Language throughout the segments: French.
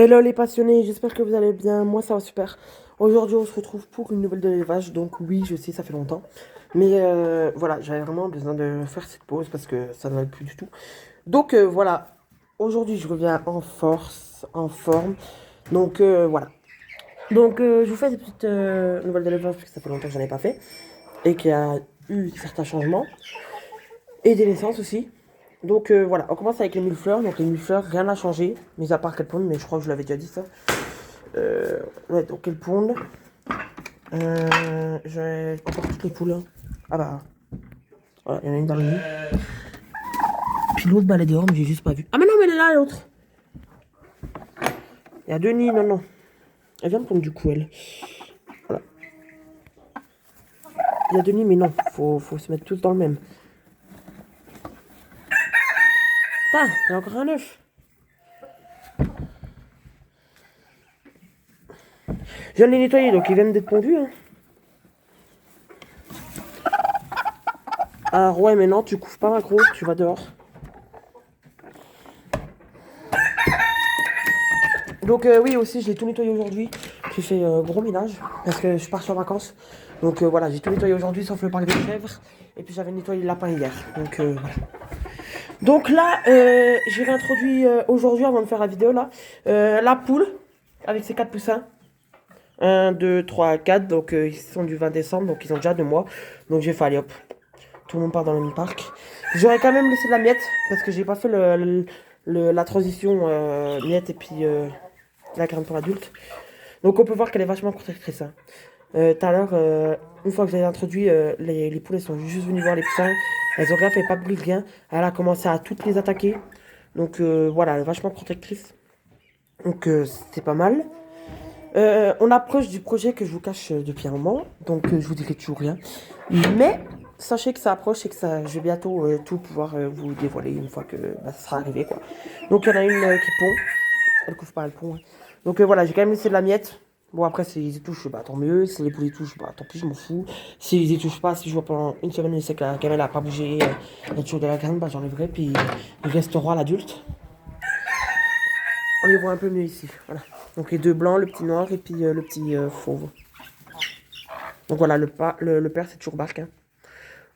Hello les passionnés, j'espère que vous allez bien, moi ça va super. Aujourd'hui on se retrouve pour une nouvelle de l'élevage, donc oui je sais ça fait longtemps. Mais voilà, j'avais vraiment besoin de faire cette pause parce que ça n'allait plus du tout. Donc voilà, aujourd'hui je reviens en force, en forme. Donc voilà. Donc je vous fais des petites nouvelles de l'élevage parce que ça fait longtemps que j'en ai pas fait. Et qu'il y a eu certains changements. Et des naissances aussi. Donc voilà, on commence avec les mille fleurs. Donc les mille fleurs, rien n'a changé, mis à part qu'elles pondent, mais je crois que je l'avais déjà dit ça. Ouais, donc elles pondent. J'ai encore toutes les poules. Hein. Ah bah, voilà, il y en a une dans le lit. Puis l'autre, bah, elle est dehors, mais j'ai juste pas vu. Ah mais non, mais elle est là, l'autre. Il y a deux nids, non, non. Elle vient de pondre du coup, elle. Voilà. Il y a deux nids, mais non, faut se mettre tous dans le même. Putain, il y a encore un œuf. Je viens de les nettoyer, donc ils viennent d'être pondus. Hein. Alors ouais, mais non, tu couvres pas ma croûte, tu vas dehors. Donc oui, aussi, je l'ai tout nettoyé aujourd'hui. J'ai fait gros ménage parce que je pars sur vacances. Donc voilà, j'ai tout nettoyé aujourd'hui sauf le parc des chèvres. Et puis j'avais nettoyé le lapin hier. Donc voilà. Donc là, j'ai réintroduit aujourd'hui, avant de faire la vidéo là, la poule avec ses 4 poussins. Un 2 3 4. Donc ils sont du 20 décembre, donc ils ont déjà 2 mois. Donc j'ai fait, allez hop, tout le monde part dans le même parc. J'aurais quand même laissé de la miette parce que j'ai pas fait la transition miette et puis la graine pour l'adulte. Donc on peut voir qu'elle est vachement protectrice. Hein. Tout à l'heure, une fois que j'ai introduit, les poules elles sont juste venues voir les poussins. Elles ont rien fait, pas de bruit, rien. Elle a commencé à toutes les attaquer. Donc voilà, elle est vachement protectrice. Donc c'est pas mal. On approche du projet que je vous cache depuis un moment. Donc je vous dirai toujours rien. Mais sachez que ça approche et que ça, je vais bientôt tout pouvoir vous dévoiler une fois que bah, ça sera arrivé. Quoi. Donc il y en a une qui pond. Elle couvre pas le pont. Hein. Donc voilà, j'ai quand même laissé de la miette. Bon, après, s'ils y touchent, bah tant mieux. Si les poules y touchent, bah tant pis, je m'en fous. S'ils y touchent pas, si je vois pendant une semaine, et c'est que la gamelle a pas bougé, elle a toujours de la graine, bah j'enlèverai. Puis ils resteront à l'adulte. On les voit un peu mieux ici. Voilà. Donc les deux blancs, le petit noir et puis le petit fauve. Donc voilà, le père, c'est toujours Bark. Hein.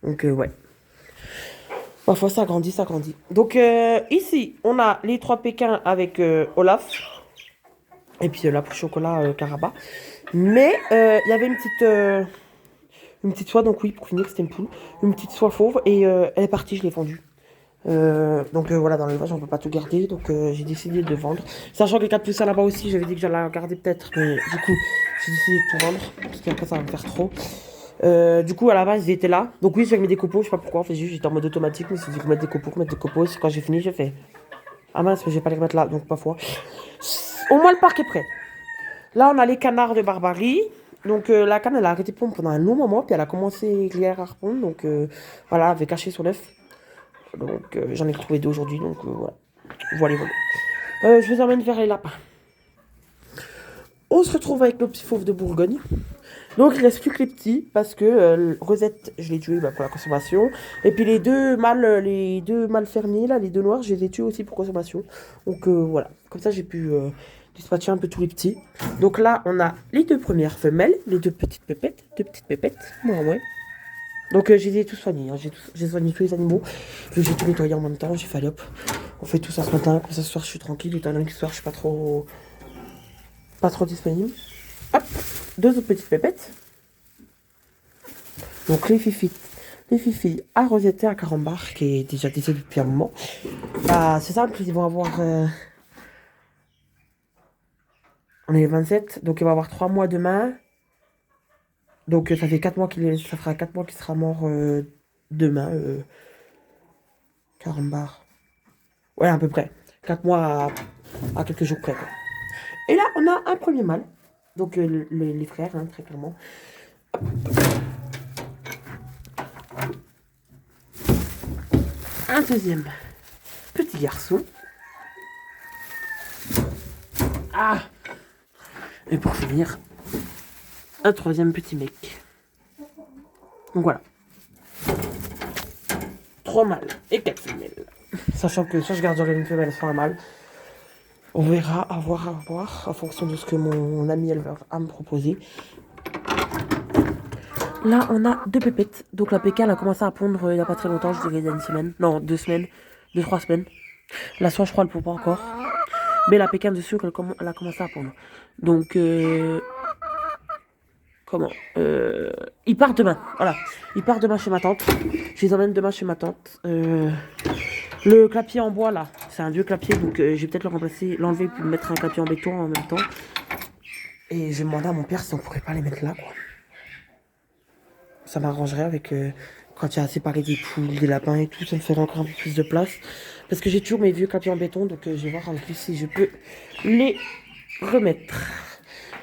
Donc ouais. Parfois, ça grandit, ça grandit. Donc ici, on a les trois Pékins avec Olaf. Et puis la poule chocolat Caraba. Mais il y avait une petite soie, donc oui, pour finir, c'était une poule. Une petite soie fauve, et elle est partie, je l'ai vendue. Donc voilà, dans l'élevage, on peut pas tout garder, donc j'ai décidé de vendre. Sachant que les 4 poussins là-bas aussi, j'avais dit que j'allais en garder peut-être, mais du coup, j'ai décidé de tout vendre, parce qu'après ça va me faire trop. Du coup, à la base, ils étaient là. Donc oui, j'ai mis des copeaux, je sais pas pourquoi, en fait, juste j'étais en mode automatique, mais c'est dit remettre des copeaux, remettre des copeaux. Quand j'ai fini, j'ai fait ah mince, mais je vais pas les remettre là, donc parfois. Au moins, le parc est prêt. Là, on a les canards de Barbarie. Donc, la canne, elle a arrêté de pondre pendant un long moment. Puis, elle a commencé hier à repondre. Donc, voilà, elle avait caché son œuf. Donc, j'en ai retrouvé deux aujourd'hui. Donc, voilà. Voilà, voilà. Je vous emmène vers les lapins. On se retrouve avec nos petits fauves de Bourgogne. Donc, il reste plus que les petits. Parce que Rosette, je l'ai tué bah, pour la consommation. Et puis, les deux mâles fermiers, là, les deux noirs, je les ai tués aussi pour consommation. Donc, voilà. Comme ça, j'ai pu dispatcher un peu tous les petits. Donc là, on a les deux premières femelles, les deux petites pépettes. Deux petites pépettes, moi, ouais. Donc je les ai tous soignés, hein. J'ai soigné tous les animaux. J'ai tout nettoyé en même temps, j'ai fait allez hop. On fait tout ça ce matin, comme ça ce soir je suis tranquille. Et ce soir je suis pas trop disponible. Hop, deux autres petites pépettes. Donc les filles à Rosette et à Carambar, qui est déjà décédée depuis un moment. Bah c'est simple, ils vont avoir... on est le 27, donc il va avoir 3 mois demain. Donc ça fait 4 mois ça fera 4 mois qu'il sera mort demain. Carambar. Ouais, à peu près. 4 mois à quelques jours près. Quoi. Et là, on a un premier mâle. Donc les frères, hein, très clairement. Un deuxième petit garçon. Ah. Et pour finir, un troisième petit mec. Donc voilà. 3 mâles et 4 femelles. Sachant que soit je garderai une femelle, soit un mâle. On verra, à voir, en fonction de ce que mon ami éleveur a me proposer. Là, on a 2 pépettes. Donc la pécale a commencé à pondre il n'y a pas très longtemps, je dirais il y a une semaine. Non, 2 semaines. 2-3 semaines. La soie, je crois, elle ne pond pas encore. Mais la pécale, dessus, elle a commencé à pondre. Donc, ils partent demain. Voilà. Ils partent demain chez ma tante. Je les emmène demain chez ma tante. Le clapier en bois, là, c'est un vieux clapier. Donc, je vais peut-être le remplacer, l'enlever, puis mettre un clapier en béton en même temps. Et je vais demander à mon père si on pourrait pas les mettre là, quoi. Ça m'arrangerait avec quand il y a séparé des poules, des lapins et tout, ça me ferait encore un peu plus de place. Parce que j'ai toujours mes vieux clapiers en béton, donc je vais voir avec lui si je peux les remettre.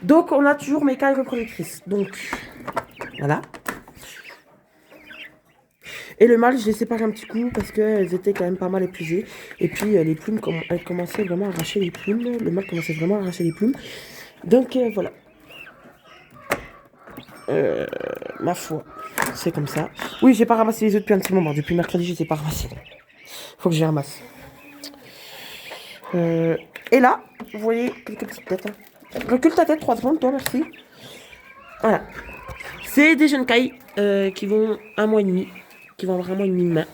Donc on a toujours mes cailles reproductrices. Donc voilà. Et le mâle, je les sépare un petit coup parce qu'elles étaient quand même pas mal épuisées. Et puis les plumes, elles commençaient vraiment à arracher les plumes. Le mâle commençait vraiment à arracher les plumes. Donc voilà. Ma foi, c'est comme ça. Oui, j'ai pas ramassé les œufs depuis un petit moment. Depuis mercredi, je les ai pas ramassés. Faut que je les ramasse. Et là, vous voyez quelques petites têtes. Hein. Recule ta tête 3 secondes, toi, merci. Voilà. C'est des jeunes cailles qui vont 1 mois et demi. Qui vont avoir 1 mois et demi de main.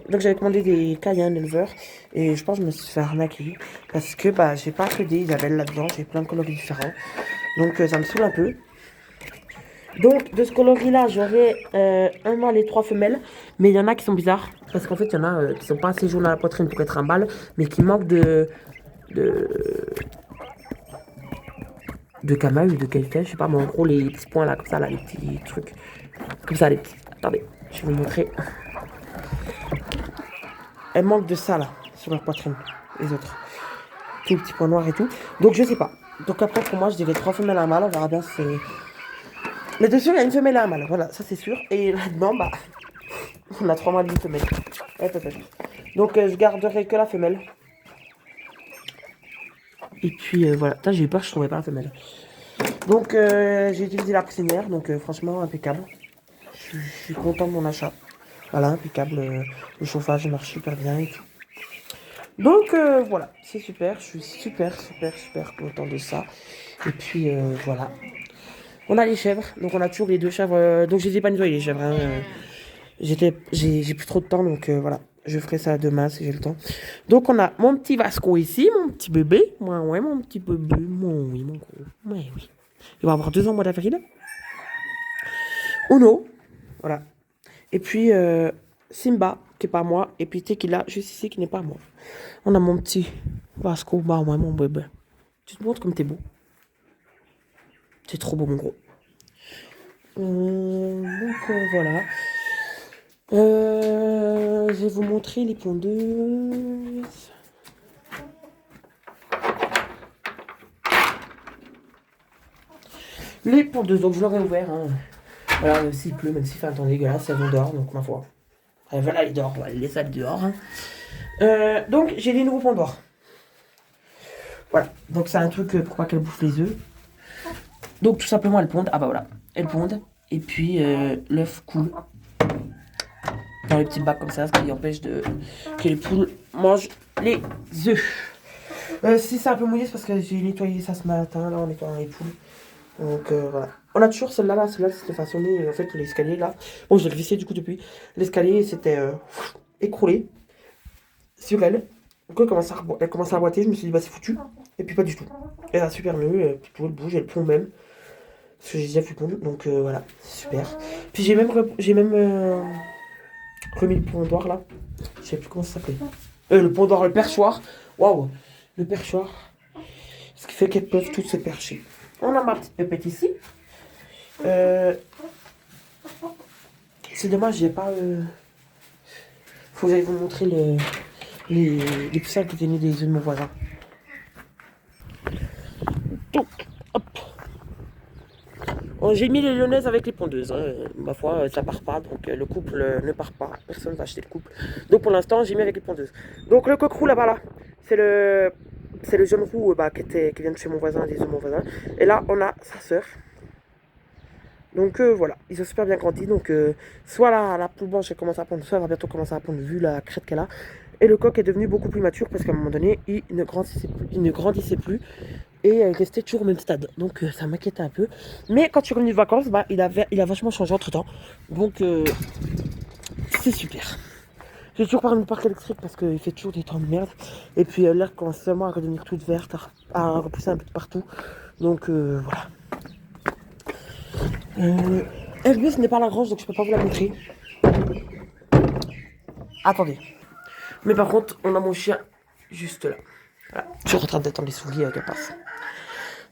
Donc j'avais commandé des cailles à un éleveur. Et je pense que je me suis fait arnaquer. Parce que bah, j'ai pas que des Isabelle là-dedans. J'ai plein de coloris différents. Donc ça me saoule un peu. Donc, de ce coloris-là, j'aurai un mâle et 3 femelles. Mais il y en a qui sont bizarres. Parce qu'en fait, il y en a qui sont pas assez jaunes à la poitrine pour être un mâle. Mais qui manquent de camail ou de qualité. Je sais pas, mais en gros, les petits points là, comme ça, là, les petits trucs. Comme ça, les petits. Attendez, je vais vous montrer. Elles manquent de ça, là, sur leur poitrine. Les autres. Tous les petits points noirs et tout. Donc, je sais pas. Donc, après, pour moi, je dirais 3 femelles à un mâle. On verra bien si c'est. Mais dessus, il y a une femelle et un mâle. Voilà, ça, c'est sûr. Et là-dedans, bah. On a 3 mâles et une femelle. Ouais, peut-être. Donc, je garderai que la femelle. Et puis, voilà. Putain, j'ai eu peur, je trouvais pas la femelle. Donc, j'ai utilisé la poussinière. Donc, franchement, impeccable. Je suis content de mon achat. Voilà, impeccable. Le chauffage marche super bien et tout. Donc, voilà. C'est super. Je suis super content de ça. Et puis, voilà. On a les chèvres. Donc, on a toujours les 2 chèvres. Donc, je les ai pas nettoyées, les chèvres. Hein. J'ai plus trop de temps, donc voilà. Je ferai ça demain si j'ai le temps. Donc on a mon petit Vasco ici, mon petit bébé. Ouais, mon petit bébé. Oui, mon gros. Ouais, oui. Il va avoir 2 ans au mois d'avril. Uno. Voilà. Et puis Simba, qui est pas moi. Et puis Tequila, juste ici, qui n'est pas moi. On a mon petit Vasco. Bah ouais, mon bébé. Tu te montres comme t'es beau. C'est trop beau, mon gros. Donc voilà. Je vais vous montrer les pondeuses. Les pondeuses, donc je l'aurais ouvert. Hein. Voilà, même s'il pleut, même s'il fait un temps dégueulasse, elles vont dehors, donc ma foi. Elles veulent aller dehors, on va les laisser aller dehors. Hein. Donc j'ai les nouveaux pondoirs. Voilà, donc c'est un truc pour pas qu'elles bouffent les œufs. Donc tout simplement elles pondent. Ah bah voilà, elles pondent. Et puis l'œuf coule dans les petits bacs comme ça, ce qui empêche que les poules mangent les œufs. Si c'est un peu mouillé, c'est parce que j'ai nettoyé ça ce matin, là, en nettoyant les poules. Donc voilà. On a toujours celle-là, celle-là c'était façonné, en fait, l'escalier là. Bon, j'ai glissé du coup depuis. L'escalier s'était écroulé sur elle. Donc elle commence à boiter, je me suis dit, bah c'est foutu. Et puis pas du tout. Elle a super mieux, elle bouge, elle pond même. Parce que j'ai déjà vu pondre, donc voilà, c'est super. Puis j'ai même remis le pondoir là. Je sais plus comment ça s'appelait. Le pondoir, le perchoir. Waouh, le perchoir. Ce qui fait qu'elles peuvent toutes se percher. On a ma petite pépette ici. C'est dommage, j'ai pas. Faut que j'aille vous montrer les poussins qui étaient nés des œufs de mon voisin. Donc, hop. Oh, j'ai mis les lyonnaises avec les pondeuses. Hein. Ma foi, ça part pas, donc le couple ne part pas. Personne ne va acheter le couple. Donc pour l'instant, j'ai mis avec les pondeuses. Donc le coq roux là-bas, là, c'est le jeune roux qui vient de chez mon voisin, des œufs de mon voisin. Et là, on a sa sœur. Donc voilà, ils ont super bien grandi. Donc soit la poule blanche elle commence à pondre, soit elle va bientôt commencer à pondre vu la crête qu'elle a. Et le coq est devenu beaucoup plus mature parce qu'à un moment donné, il ne grandissait plus et il restait toujours au même stade. Donc ça m'inquiétait un peu. Mais quand je suis revenu de vacances, bah, il a vachement changé entre temps. Donc c'est super. J'ai toujours pas remis le parc électrique parce qu'il fait toujours des temps de merde. Et puis l'herbe commence seulement à redevenir toute verte, à repousser un peu de partout. Donc voilà. Airbus n'est pas la grange, donc je peux pas vous la montrer. Attendez. Mais par contre, on a mon chien juste là. Voilà. Je suis en train d'attendre les souliers qu'elle passe.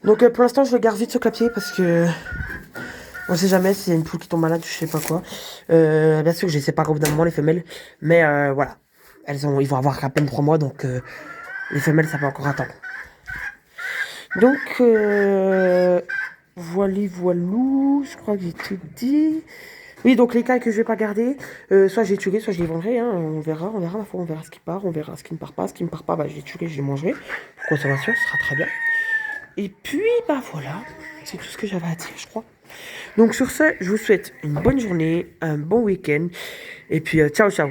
Donc pour l'instant, je le garde vite ce clapier parce que on sait jamais s'il y a une poule qui tombe malade, je sais pas quoi. Bien sûr que je les sépare au bout d'un moment, les femelles. Mais voilà. Ils vont avoir à peine 3 mois, donc les femelles, ça peut encore attendre. Donc, voilou, je crois que j'ai tout dit. Oui, donc les cailles que je vais pas garder, soit j'ai tué, soit je les vengerai, hein, on verra, ma foi, on verra ce qui part, on verra ce qui ne part pas. Ce qui ne part pas, bah, je les tuerai, je les mangerai. Pour conservation, ce sera très bien. Et puis, bah voilà, c'est tout ce que j'avais à dire, je crois. Donc sur ce, je vous souhaite une bonne journée, un bon week-end, et puis ciao ciao.